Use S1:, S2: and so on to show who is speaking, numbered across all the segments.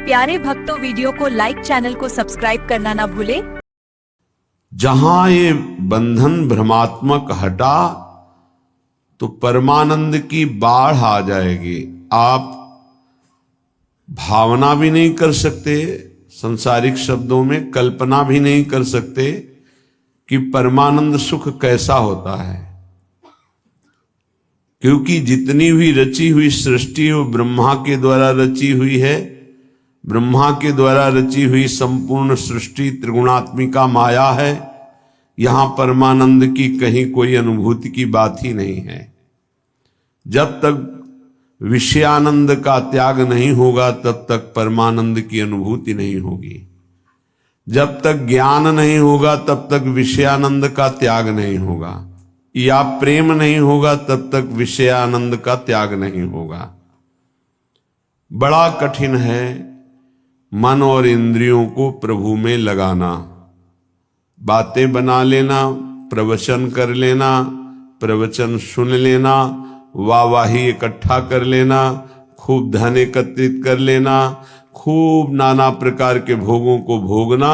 S1: प्यारे भक्तों, वीडियो को लाइक, चैनल को सब्सक्राइब करना ना भूले।
S2: जहां ये बंधन भ्रमात्मक हटा तो परमानंद की बाढ़ आ जाएगी। आप भावना भी नहीं कर सकते, संसारिक शब्दों में कल्पना भी नहीं कर सकते कि परमानंद सुख कैसा होता है, क्योंकि जितनी भी रची हुई सृष्टि वो ब्रह्मा के द्वारा रची हुई है। ब्रह्मा के द्वारा रची हुई संपूर्ण सृष्टि त्रिगुणात्मिका माया है। यहां परमानंद की कहीं कोई अनुभूति की बात ही नहीं है। जब तक विषयानंद का त्याग नहीं होगा तब तक परमानंद की अनुभूति नहीं होगी। जब तक ज्ञान नहीं होगा तब तक विषयानंद का त्याग नहीं होगा, या प्रेम नहीं होगा तब तक विषयानंद का त्याग नहीं होगा। बड़ा कठिन है मन और इंद्रियों को प्रभु में लगाना। बातें बना लेना, प्रवचन कर लेना, प्रवचन सुन लेना, वाहवाही इकट्ठा कर लेना, खूब धन एकत्रित कर लेना, खूब नाना प्रकार के भोगों को भोगना,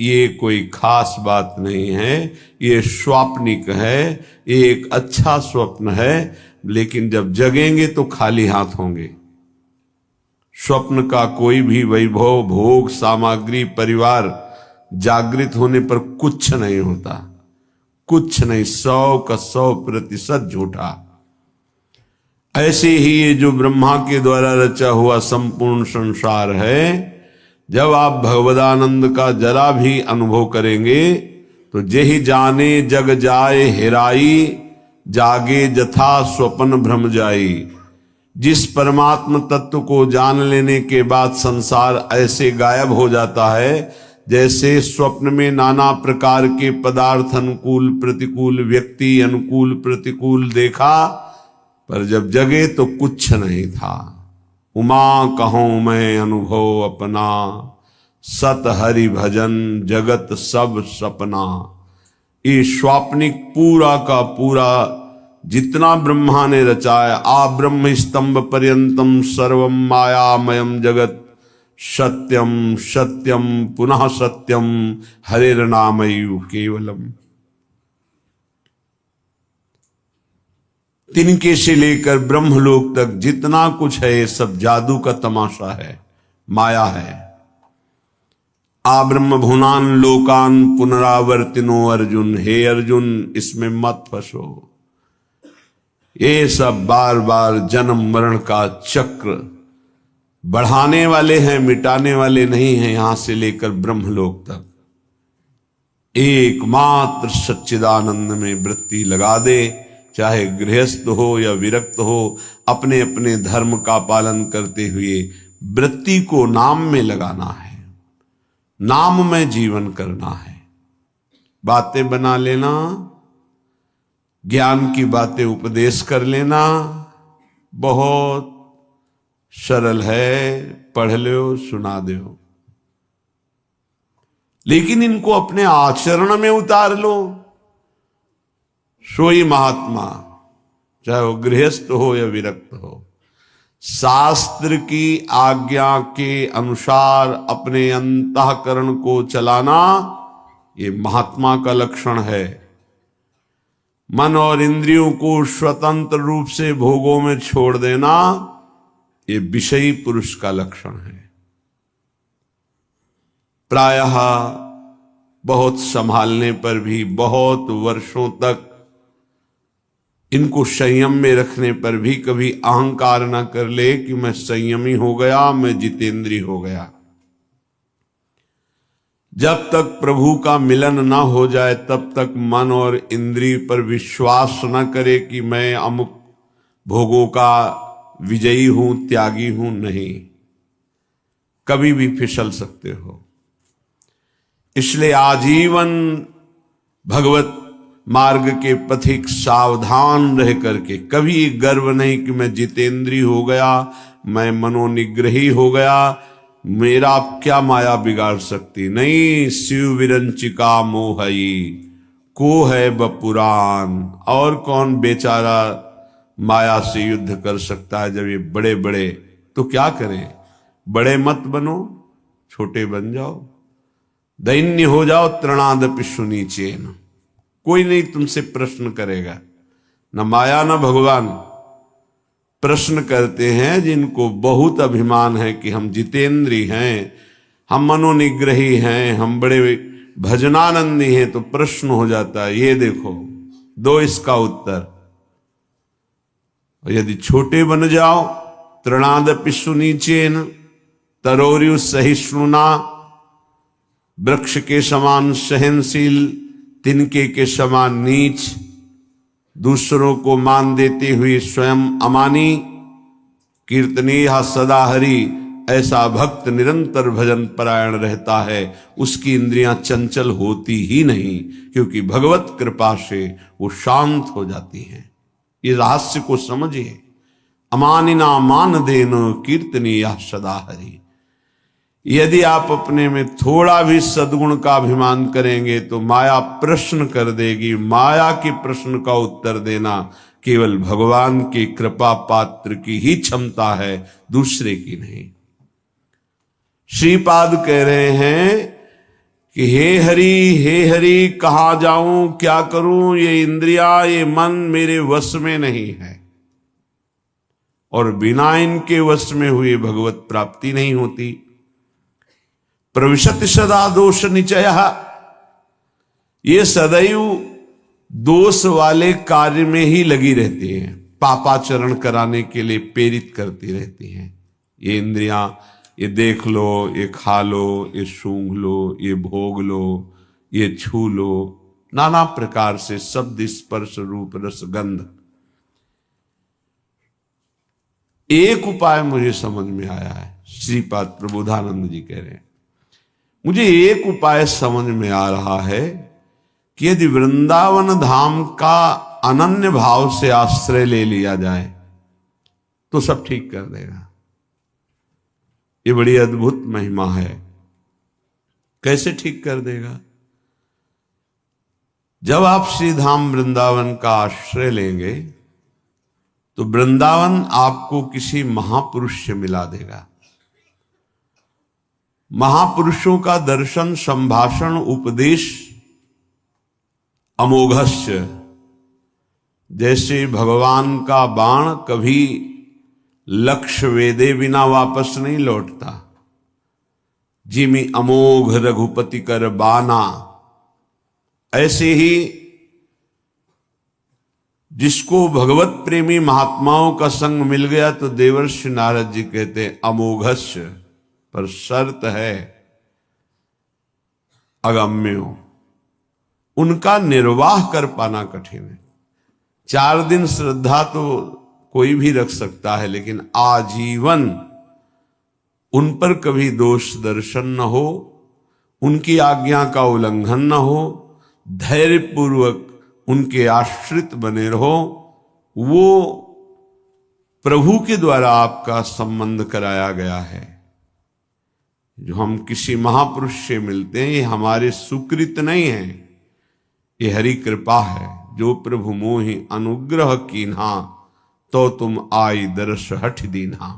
S2: ये कोई खास बात नहीं है। ये स्वाप्निक है, ये एक अच्छा स्वप्न है, लेकिन जब जगेंगे तो खाली हाथ होंगे। स्वप्न का कोई भी वैभव, भोग, सामग्री, परिवार जागृत होने पर कुछ नहीं होता, कुछ नहीं, 100% झूठा। ऐसे ही ये जो ब्रह्मा के द्वारा रचा हुआ संपूर्ण संसार है, जब आप भगवदानंद का जरा भी अनुभव करेंगे तो जेहि जाने जग जाए हेराई, जागे जथा स्वप्न भ्रम जाई। जिस परमात्म तत्व को जान लेने के बाद संसार ऐसे गायब हो जाता है जैसे स्वप्न में नाना प्रकार के पदार्थ, अनुकूल प्रतिकूल, व्यक्ति अनुकूल प्रतिकूल देखा, पर जब जगे तो कुछ नहीं था। उमा कहूं मैं अनुभव अपना, सत हरि भजन जगत सब सपना। ये स्वाप्निक पूरा का पूरा जितना ब्रह्मा ने रचाया, आ ब्रह्म स्तंभ पर्यंतम सर्वम मायामयम जगत, सत्यम सत्यम पुनः सत्यम हरेर्नामयु केवलम। तिनके से लेकर ब्रह्मलोक तक जितना कुछ है ये सब जादू का तमाशा है, माया है। आ ब्रह्म भुनान लोकान पुनरावर्तिनो अर्जुन। हे अर्जुन, इसमें मत फंसो। ये सब बार बार जन्म मरण का चक्र बढ़ाने वाले हैं, मिटाने वाले नहीं हैं। यहां से लेकर ब्रह्मलोक तक एकमात्र सच्चिदानंद में वृत्ति लगा दे, चाहे गृहस्थ हो या विरक्त हो, अपने अपने धर्म का पालन करते हुए वृत्ति को नाम में लगाना है, नाम में जीवन करना है। बातें बना लेना, ज्ञान की बातें उपदेश कर लेना बहुत सरल है, पढ़ लो, सुना दो, लेकिन इनको अपने आचरण में उतार लो। सोई महात्मा, चाहे वो गृहस्थ हो या विरक्त हो, शास्त्र की आज्ञा के अनुसार अपने अंतःकरण को चलाना, ये महात्मा का लक्षण है। मन और इंद्रियों को स्वतंत्र रूप से भोगों में छोड़ देना, ये विषयी पुरुष का लक्षण है। प्रायः बहुत संभालने पर भी, बहुत वर्षों तक इनको संयम में रखने पर भी कभी अहंकार न कर ले कि मैं संयमी हो गया, मैं जितेंद्री हो गया। जब तक प्रभु का मिलन न हो जाए तब तक मन और इंद्रिय पर विश्वास न करे कि मैं अमुक भोगों का विजयी हूं, त्यागी हूं। नहीं, कभी भी फिसल सकते हो। इसलिए आजीवन भगवत मार्ग के पथिक सावधान रह करके, कभी गर्व नहीं कि मैं जितेंद्री हो गया, मैं मनोनिग्रही हो गया, मेरा क्या माया बिगाड़ सकती। नहीं, शिव विरंचिका मोहई को है बपुरान। और कौन बेचारा माया से युद्ध कर सकता है जब ये बड़े बड़े, तो क्या करें, बड़े मत बनो, छोटे बन जाओ, दैन्य हो जाओ, तृणादपि सुनीचेन। कोई नहीं तुमसे प्रश्न करेगा, न माया न भगवान। प्रश्न करते हैं जिनको बहुत अभिमान है कि हम जितेंद्री हैं, हम मनोनिग्रही हैं, हम बड़े भजनानंदी हैं, तो प्रश्न हो जाता है, ये देखो दो इसका उत्तर। यदि छोटे बन जाओ, तृणादपि सुनीचेन तरोर्यु सहिष्णुना, वृक्ष के समान सहनशील, तिनके के समान नीच, दूसरों को मान देते हुए स्वयं अमानी, कीर्तनीय सदा हरि, ऐसा भक्त निरंतर भजन परायण रहता है, उसकी इंद्रियां चंचल होती ही नहीं, क्योंकि भगवत कृपा से वो शांत हो जाती हैं। इस रहस्य को समझिए। अमानिना मान देन कीर्तनीय सदा हरि। यदि आप अपने में थोड़ा भी सद्गुण का अभिमान करेंगे तो माया प्रश्न कर देगी। माया के प्रश्न का उत्तर देना केवल भगवान की कृपा पात्र की ही क्षमता है, दूसरे की नहीं। श्रीपाद कह रहे हैं कि हे हरि कहां जाऊं, क्या करूं, ये इंद्रिया, ये मन मेरे वश में नहीं है, और बिना इनके वश में हुए भगवत प्राप्ति नहीं होती। प्रविशति सदा दोष निचय, ये सदैव दोष वाले कार्य में ही लगी रहती हैं, पापाचरण कराने के लिए प्रेरित करती रहती हैं। ये इंद्रियां, ये देख लो, ये खा लो, ये सूंघ लो, ये भोग लो, ये छू लो, नाना प्रकार से शब्द स्पर्श रूप रस गंध। एक उपाय मुझे समझ में आया है, श्रीपाद प्रबोधानंद जी कह रहे हैं, मुझे एक उपाय समझ में आ रहा है कि यदि वृंदावन धाम का अनन्य भाव से आश्रय ले लिया जाए तो सब ठीक कर देगा। ये बड़ी अद्भुत महिमा है। कैसे ठीक कर देगा? जब आप श्री धाम वृंदावन का आश्रय लेंगे तो वृंदावन आपको किसी महापुरुष से मिला देगा। महापुरुषों का दर्शन, संभाषण, उपदेश अमोघस्य, जैसे भगवान का बाण कभी लक्ष्य वेदे बिना वापस नहीं लौटता, जिमि अमोघ रघुपति कर बाना, ऐसे ही जिसको भगवत प्रेमी महात्माओं का संग मिल गया तो देवर्षि नारद जी कहते हैं अमोघस्य, पर शर्त है अगम्यो, उनका निर्वाह कर पाना कठिन है। 4 दिन श्रद्धा तो कोई भी रख सकता है, लेकिन आजीवन उन पर कभी दोष दर्शन न हो, उनकी आज्ञा का उल्लंघन न हो, धैर्यपूर्वक उनके आश्रित बने रहो। वो प्रभु के द्वारा आपका संबंध कराया गया है। जो हम किसी महापुरुष से मिलते हैं, ये हमारे सुकृत नहीं है, ये हरि कृपा है। जो प्रभु मोहि अनुग्रह कीन्हा, तो तुम आई दर्श हठ दीन्हा।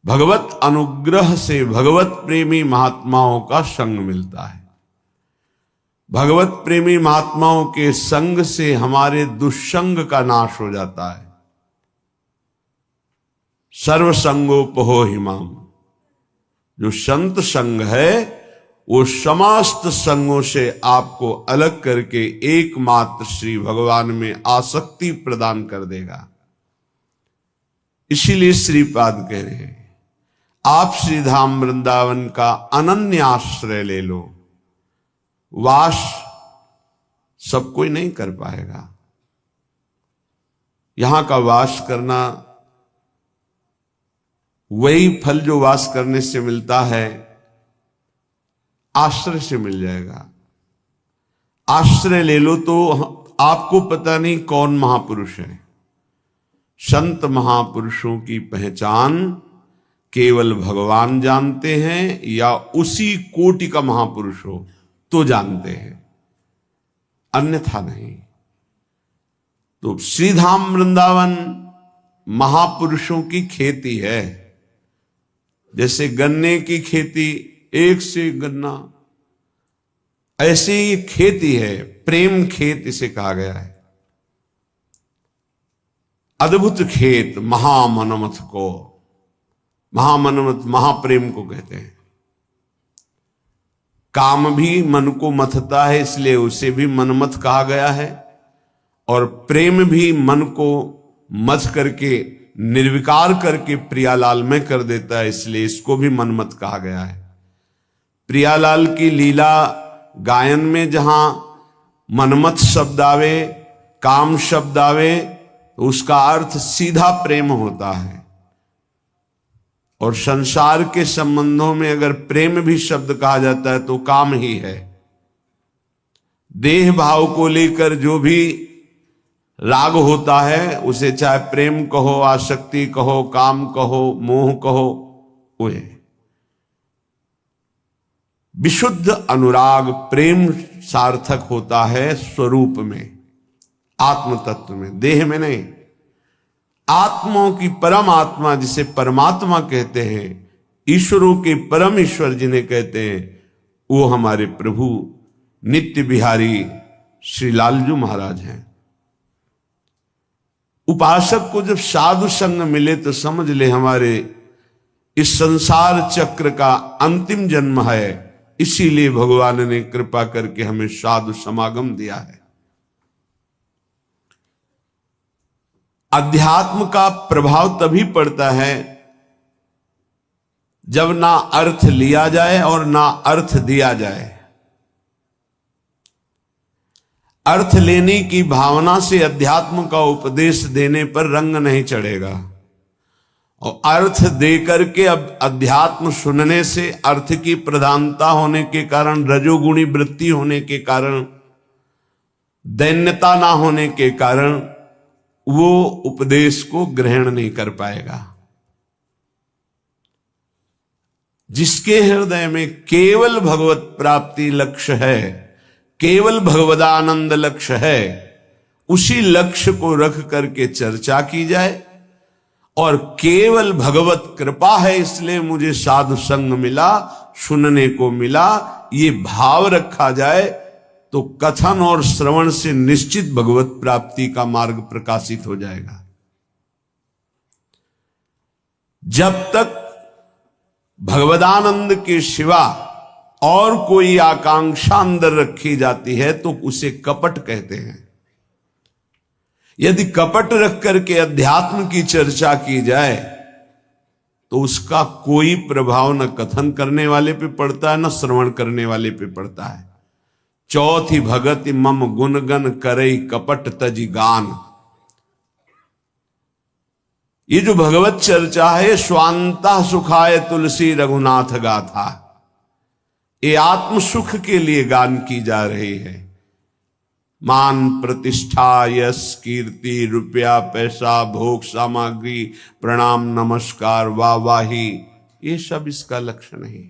S2: भगवत अनुग्रह से भगवत प्रेमी महात्माओं का संग मिलता है। भगवत प्रेमी महात्माओं के संग से हमारे दुष्संग का नाश हो जाता है। सर्वसंगोपहो हिमाम, जो संत संग है वो समस्त संगों से आपको अलग करके एकमात्र श्री भगवान में आसक्ति प्रदान कर देगा। इसीलिए श्रीपाद कह रहे हैं आप श्री धाम वृंदावन का अनन्य आश्रय ले लो। वास सब कोई नहीं कर पाएगा। यहां का वास करना, वही फल जो वास करने से मिलता है आश्रय से मिल जाएगा। आश्रय ले लो तो आपको पता नहीं कौन महापुरुष है। संत महापुरुषों की पहचान केवल भगवान जानते हैं, या उसी कोटि का महापुरुष हो तो जानते हैं, अन्यथा नहीं। तो श्रीधाम वृंदावन महापुरुषों की खेती है। जैसे गन्ने की खेती, एक से एक गन्ना, ऐसे ही खेती है, प्रेम खेत इसे कहा गया है। अद्भुत खेत, महामनमथ को, महामनमथ महाप्रेम को कहते हैं। काम भी मन को मथता है, इसलिए उसे भी मनमथ कहा गया है, और प्रेम भी मन को मथ करके, निर्विकार करके प्रियालाल में कर देता है, इसलिए इसको भी मनमथ कहा गया है। प्रियालाल की लीला गायन में जहां मनमथ शब्द आवे, काम शब्द आवे, तो उसका अर्थ सीधा प्रेम होता है। और संसार के संबंधों में अगर प्रेम भी शब्द कहा जाता है तो काम ही है। देह भाव को लेकर जो भी राग होता है उसे चाहे प्रेम कहो, आसक्ति कहो, काम कहो, मोह कहो, वो है। विशुद्ध अनुराग प्रेम सार्थक होता है स्वरूप में, आत्म तत्व में, देह में नहीं। आत्माओं की परम आत्मा जिसे परमात्मा कहते हैं, ईश्वरों के परम ईश्वर जिन्हें कहते हैं, वो हमारे प्रभु नित्य बिहारी श्री लालजू महाराज हैं। उपासक को जब साधु संग मिले तो समझ ले हमारे इस संसार चक्र का अंतिम जन्म है, इसीलिए भगवान ने कृपा करके हमें साधु समागम दिया है। अध्यात्म का प्रभाव तभी पड़ता है जब ना अर्थ लिया जाए और ना अर्थ दिया जाए। अर्थ लेने की भावना से अध्यात्म का उपदेश देने पर रंग नहीं चढ़ेगा, और अर्थ देकर के अब अध्यात्म सुनने से अर्थ की प्रधानता होने के कारण, रजोगुणी वृत्ति होने के कारण, दैन्यता ना होने के कारण वो उपदेश को ग्रहण नहीं कर पाएगा। जिसके हृदय में केवल भगवत प्राप्ति लक्ष्य है, केवल भगवदानंद लक्ष्य है, उसी लक्ष्य को रख करके चर्चा की जाए, और केवल भगवत कृपा है इसलिए मुझे साधु संग मिला, सुनने को मिला, ये भाव रखा जाए तो कथन और श्रवण से निश्चित भगवत प्राप्ति का मार्ग प्रकाशित हो जाएगा। जब तक भगवदानंद के सिवा और कोई आकांक्षा अंदर रखी जाती है तो उसे कपट कहते हैं। यदि कपट रख करके अध्यात्म की चर्चा की जाए तो उसका कोई प्रभाव न कथन करने वाले पे पड़ता है, न श्रवण करने वाले पे पड़ता है। चौथी भगति मम गुणगन करई कपट तजी गान। ये जो भगवत चर्चा है, स्वांता सुखाय तुलसी रघुनाथ गाथा, ये आत्म सुख के लिए गान की जा रही है। मान प्रतिष्ठा, यश, कीर्ति, रुपया, पैसा, भोग सामग्री, प्रणाम, नमस्कार, वाहवाही, ये सब इसका लक्ष्य नहीं।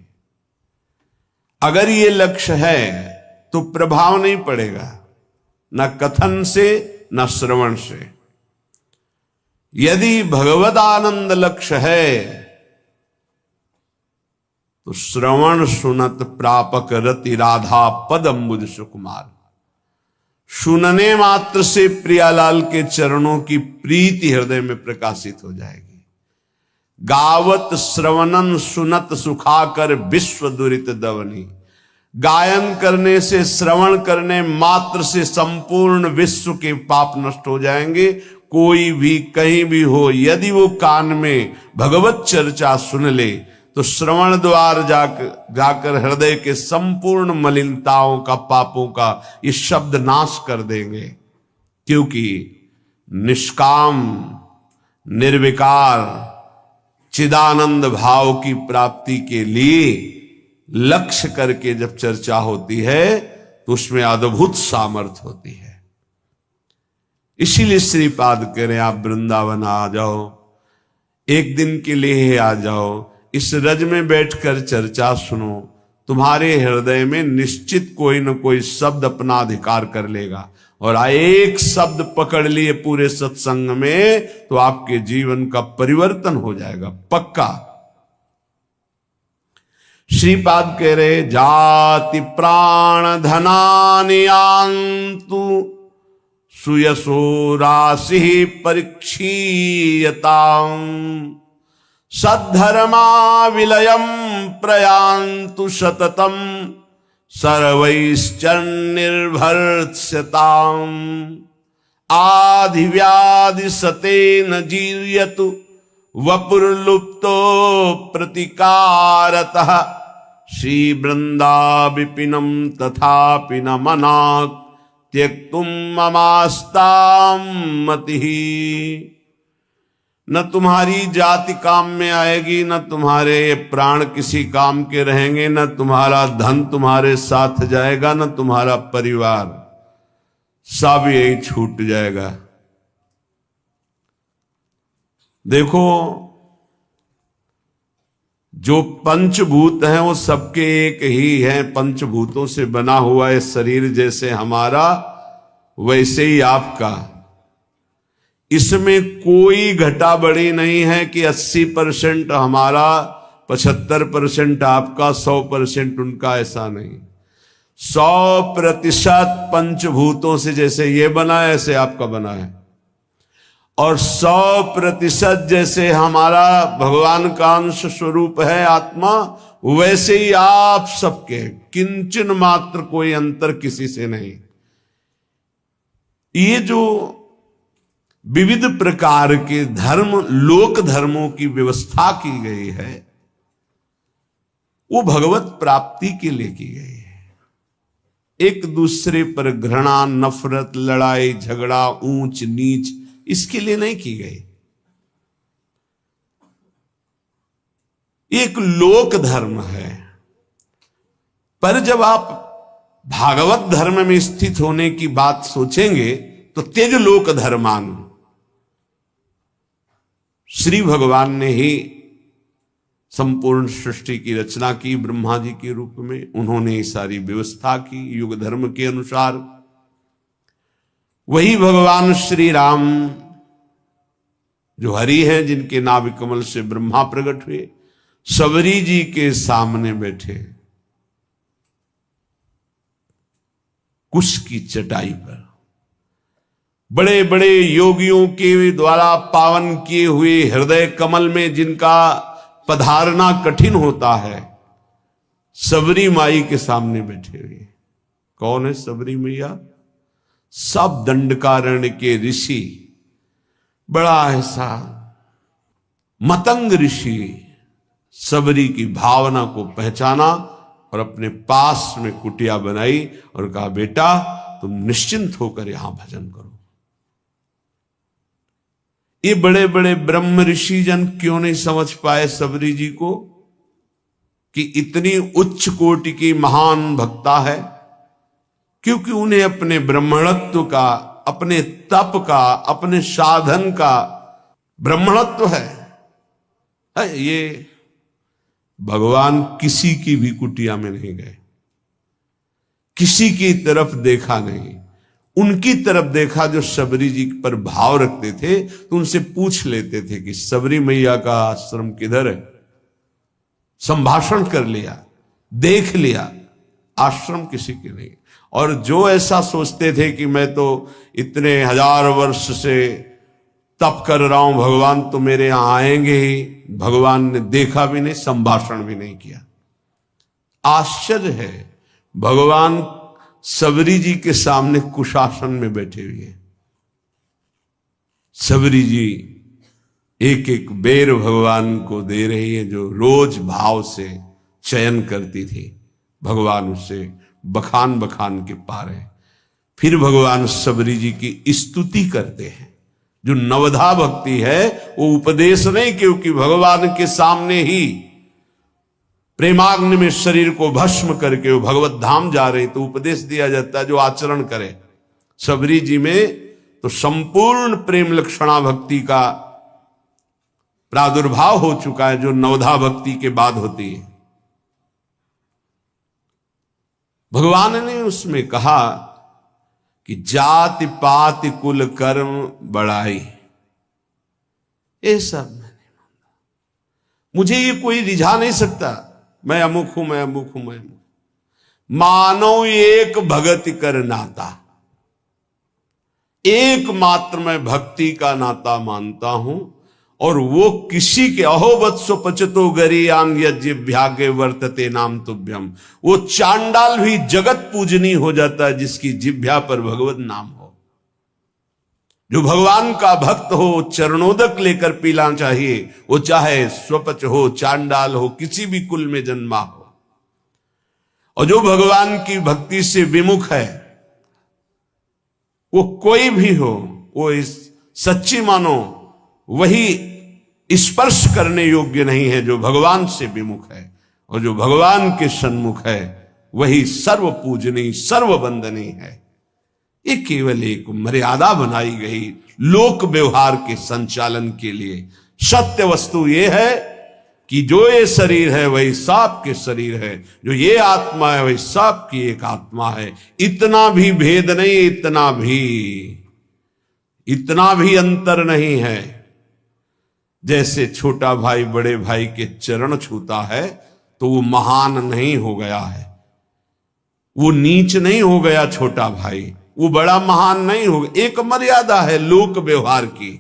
S2: अगर ये लक्ष्य है तो प्रभाव नहीं पड़ेगा, न कथन से न श्रवण से। यदि भगवद आनंद लक्ष्य है तो श्रवण सुनत प्रापक रति राधा पद अम्बुज सुकुमार। सुनने मात्र से प्रियालाल के चरणों की प्रीति हृदय में प्रकाशित हो जाएगी। गावत श्रवणन सुनत सुखाकर विश्व दुरित दवनी। गायन करने से, श्रवण करने मात्र से संपूर्ण विश्व के पाप नष्ट हो जाएंगे। कोई भी कहीं भी हो, यदि वो कान में भगवत चर्चा सुन ले तो श्रवण द्वार जाकर हृदय के संपूर्ण मलिनताओं का, पापों का ये शब्द नाश कर देंगे। क्योंकि निष्काम, निर्विकार, चिदानंद भाव की प्राप्ति के लिए लक्ष्य करके जब चर्चा होती है तो उसमें अद्भुत सामर्थ्य होती है। इसीलिए श्रीपाद कह रहे हैं, आप वृंदावन आ जाओ, एक दिन के लिए आ जाओ, इस रज में बैठकर चर्चा सुनो, तुम्हारे हृदय में निश्चित कोई न कोई शब्द अपना अधिकार कर लेगा। और एक शब्द पकड़ लिए पूरे सत्संग में तो आपके जीवन का परिवर्तन हो जाएगा, पक्का। श्रीपाद कह रहे जाति प्राण धनानि यान्तु सुयशो राशि परीक्षीयताम् सद्धर्मा विलयम प्रयान्तु सततम सर्वैश्चन्निर्भर्त्स्यताम् आधिव्याधि सतेन जीर्यतु वपुर्लुप्तो प्रतिकारतः श्री वृंदा विपिनम तथापि न मनाक् त्यक्तुम ममास्ताम मतिः। न तुम्हारी जाति काम में आएगी, न तुम्हारे प्राण किसी काम के रहेंगे, न तुम्हारा धन तुम्हारे साथ जाएगा, न तुम्हारा परिवार, सब यही छूट जाएगा। देखो, जो पंचभूत हैं वो सबके एक ही हैं। पंचभूतों से बना हुआ है शरीर, जैसे हमारा वैसे ही आपका। इसमें कोई घटा बढ़ी नहीं है कि 80% हमारा, 75% आपका, 100% उनका, ऐसा नहीं। 100% पंचभूतों से जैसे ये बना है ऐसे आपका बना है, और 100% जैसे हमारा भगवान का अंश स्वरूप है आत्मा, वैसे ही आप सबके, किंचन मात्र कोई अंतर किसी से नहीं। ये जो विविध प्रकार के धर्म, लोक धर्मों की व्यवस्था की गई है, वो भगवत प्राप्ति के लिए की गई है। एक दूसरे पर घृणा, नफरत, लड़ाई झगड़ा, ऊंच नीच, इसके लिए नहीं की गई। एक लोक धर्म है। पर जब आप भागवत धर्म में स्थित होने की बात सोचेंगे तो तेज लोक धर्मान, श्री भगवान ने ही संपूर्ण सृष्टि की रचना की ब्रह्मा जी के रूप में। उन्होंने ही सारी व्यवस्था की युग धर्म के अनुसार। वही भगवान श्री राम जो हरि हैं, जिनके नाभि कमल से ब्रह्मा प्रकट हुए, सबरी जी के सामने बैठे कुश की चटाई पर, बड़े बड़े योगियों के द्वारा पावन किए हुए हृदय कमल में जिनका पधारना कठिन होता है, सबरी माई के सामने बैठे हुए। कौन है सबरी मैया? सब दंडकारण्य के ऋषि, बड़ा ऐसा मतंग ऋषि, सबरी की भावना को पहचाना और अपने पास में कुटिया बनाई और कहा, बेटा तुम निश्चिंत होकर यहां भजन करो। ये बड़े बड़े ब्रह्म ऋषि जन क्यों नहीं समझ पाए सबरी जी को कि इतनी उच्च कोटि की महान भक्ता है? क्योंकि उन्हें अपने ब्राह्मणत्व का, अपने तप का, अपने साधन का ब्राह्मणत्व है। ये भगवान किसी की भी कुटिया में नहीं गए, किसी की तरफ देखा नहीं, उनकी तरफ देखा जो सबरी जी पर भाव रखते थे। तो उनसे पूछ लेते थे कि सबरी मैया का आश्रम किधर है। संभाषण कर लिया, देख लिया, आश्रम किसी के नहीं। और जो ऐसा सोचते थे कि मैं तो इतने 1000 वर्ष से तप कर रहा हूं, भगवान तो मेरे यहां आएंगे ही, भगवान ने देखा भी नहीं, संभाषण भी नहीं किया। आश्चर्य है, भगवान सबरी जी के सामने कुशासन में बैठे हुए। सबरी जी एक एक बेर भगवान को दे रही है, जो रोज भाव से चयन करती थी। भगवान उसे बखान बखान के पार है। फिर भगवान सबरी जी की स्तुति करते हैं। जो नवधा भक्ति है वो उपदेश नहीं, क्योंकि भगवान के सामने ही प्रेमाग्नि में शरीर को भस्म करके वो भगवत धाम जा रहे, तो उपदेश दिया जाता है जो आचरण करे। सबरी जी में तो संपूर्ण प्रेम लक्षणा भक्ति का प्रादुर्भाव हो चुका है, जो नवधा भक्ति के बाद होती है। भगवान ने उसमें कहा कि जाति पाति कुल कर्म बढ़ाई, ये सब मैंने माना, मुझे ये कोई रिझा नहीं सकता। मैं अमुक हूं, मैं अमुक हूं, मैं अमुक। मानो एक भगति कर नाता, एकमात्र मैं भक्ति का नाता मानता हूं, और वो किसी के अहोवत्सो पचतो गरीयान यज्ञभ्यागे वर्तते नाम तुभ्यम। वो चांडाल भी जगत पूजनी हो जाता है जिसकी जिभ्या पर भगवत नाम हो। जो भगवान का भक्त हो, चरणोदक लेकर पीना चाहिए, वो चाहे स्वपच हो, चांडाल हो, किसी भी कुल में जन्मा हो। और जो भगवान की भक्ति से विमुख है, वो कोई भी हो, वो इस सच्ची मानो वही स्पर्श करने योग्य नहीं है जो भगवान से विमुख है। और जो भगवान के सन्मुख है वही सर्व पूजनीय, सर्व वंदनीय है। ये केवल एक मर्यादा बनाई गई लोक व्यवहार के संचालन के लिए। सत्य वस्तु ये है कि जो ये शरीर है वही सांप के शरीर है, जो ये आत्मा है वही सांप की एक आत्मा है। इतना भी भेद नहीं, इतना भी अंतर नहीं है। जैसे छोटा भाई बड़े भाई के चरण छूता है तो वो महान नहीं हो गया है, वो नीच नहीं हो गया छोटा भाई, वो बड़ा महान नहीं हो गया। एक मर्यादा है लोक व्यवहार की।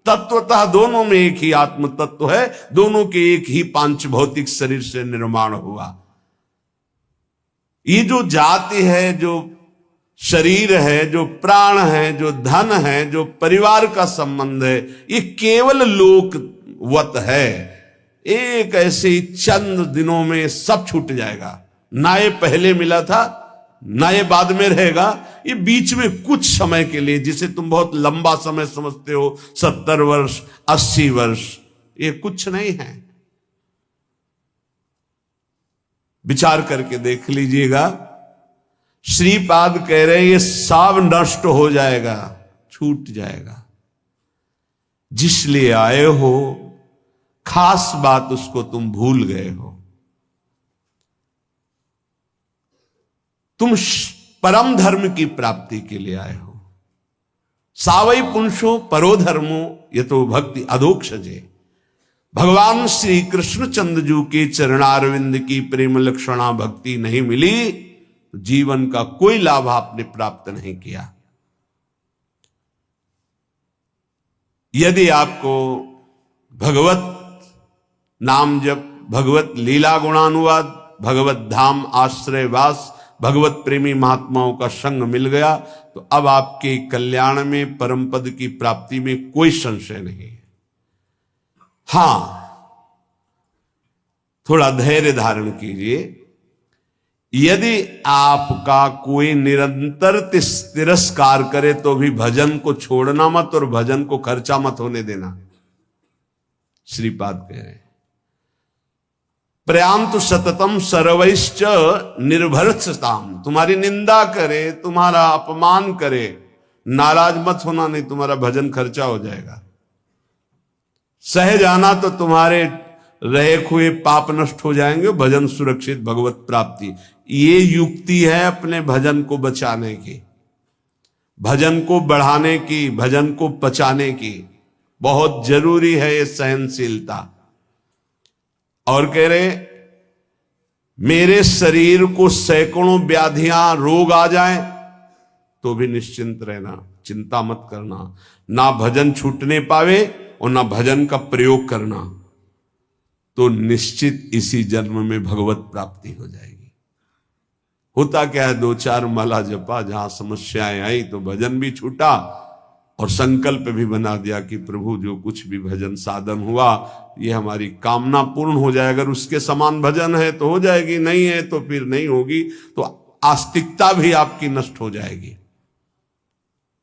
S2: तत्वतः दोनों में एक ही आत्म तत्व है, दोनों के एक ही पांच भौतिक शरीर से निर्माण हुआ। ये जो जाति है, जो शरीर है, जो प्राण है, जो धन है, जो परिवार का संबंध है, ये केवल लोकवत है। एक ऐसे ही चंद दिनों में सब छूट जाएगा। ना ये पहले मिला था, ना ये बाद में रहेगा। ये बीच में कुछ समय के लिए, जिसे तुम बहुत लंबा समय समझते हो, 70 वर्ष 80 वर्ष, ये कुछ नहीं है। विचार करके देख लीजिएगा। श्रीपाद कह रहे ये सब नष्ट हो जाएगा, छूट जाएगा। जिस लिए आए हो, खास बात उसको तुम भूल गए हो। तुम परम धर्म की प्राप्ति के लिए आए हो। सावई पुंसो परो धर्मो ये तो भक्ति अधोक्षजे। भगवान श्री कृष्णचंद्र के चरणारविंद की प्रेम लक्षणा भक्ति नहीं मिली तो जीवन का कोई लाभ आपने प्राप्त नहीं किया। यदि आपको भगवत नाम जप, भगवत लीला गुणानुवाद, भगवत धाम आश्रयवास, भगवत प्रेमी महात्माओं का संग मिल गया तो अब आपके कल्याण में, परम पद की प्राप्ति में कोई संशय नहीं है। हां, थोड़ा धैर्य धारण कीजिए। यदि आपका कोई निरंतर तिरस्कार करे तो भी भजन को छोड़ना मत और भजन को खर्चा मत होने देना। श्रीपाद कह रहे हैं प्रयांतु सततम सर्वैश्च निर्भरताम। तुम्हारी निंदा करे, तुम्हारा अपमान करे, नाराज मत होना, नहीं तुम्हारा भजन खर्चा हो जाएगा। सह जाना तो तुम्हारे रहे हुए पाप नष्ट हो जाएंगे, भजन सुरक्षित, भगवत प्राप्ति। ये युक्ति है अपने भजन को बचाने की, भजन को बढ़ाने की, भजन को पचाने की। बहुत जरूरी है ये सहनशीलता। और कह रहे मेरे शरीर को सैकड़ों व्याधियां, रोग आ जाएं तो भी निश्चिंत रहना, चिंता मत करना। ना भजन छूटने पावे और ना भजन का प्रयोग करना तो निश्चित इसी जन्म में भगवत प्राप्ति हो जाएगी। होता क्या है, 2-4 माला जपा, जहां समस्याएं आई तो भजन भी छूटा और संकल्प भी बना दिया कि प्रभु जो कुछ भी भजन साधन हुआ ये हमारी कामना पूर्ण हो जाए। अगर उसके समान भजन है तो हो जाएगी, नहीं है तो फिर नहीं होगी, तो आस्तिकता भी आपकी नष्ट हो जाएगी।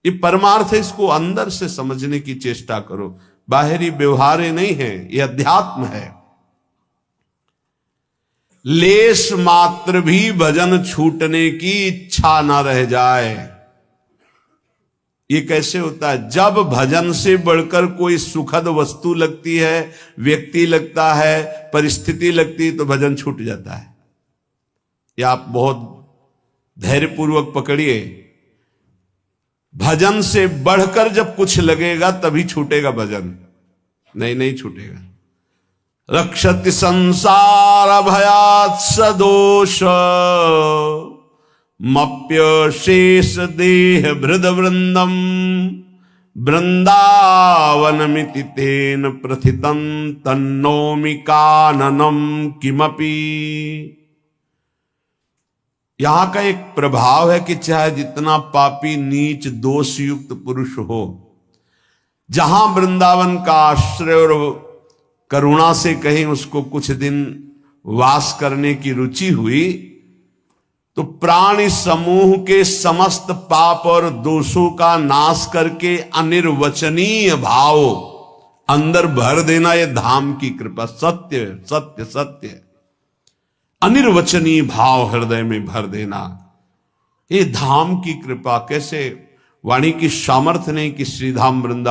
S2: ये परमार्थ है, इसको अंदर से समझने की चेष्टा करो। बाहरी व्यवहार नहीं है, ये अध्यात्म है। लेश मात्र भी भजन छूटने की इच्छा ना रह जाए। ये कैसे होता है? जब भजन से बढ़कर कोई सुखद वस्तु लगती है, व्यक्ति लगता है, परिस्थिति लगती है तो भजन छूट जाता है। ये आप बहुत धैर्यपूर्वक पकड़िए। भजन से बढ़कर जब कुछ लगेगा तभी छूटेगा भजन, नहीं छूटेगा। रक्षति संसार भयात् सदोष मप्य शेष देह भृद वृंदम वृंदावनमिति तेन प्रथितं तन्नोमि काननम किमपि। यहां का एक प्रभाव है कि चाहे जितना पापी नीच दोष युक्त पुरुष हो, जहां वृंदावन का आश्रय और करुणा से कहीं उसको कुछ दिन वास करने की रुचि हुई, तो प्राणी समूह के समस्त पाप और दोषों का नाश करके अनिर्वचनीय भाव अंदर भर देना, यह धाम की कृपा। सत्य सत्य सत्य, अनिर्वचनीय भाव हृदय में भर देना, ये धाम की कृपा। कैसे वाणी की सामर्थ्य नहीं कि श्रीधाम वृंदावन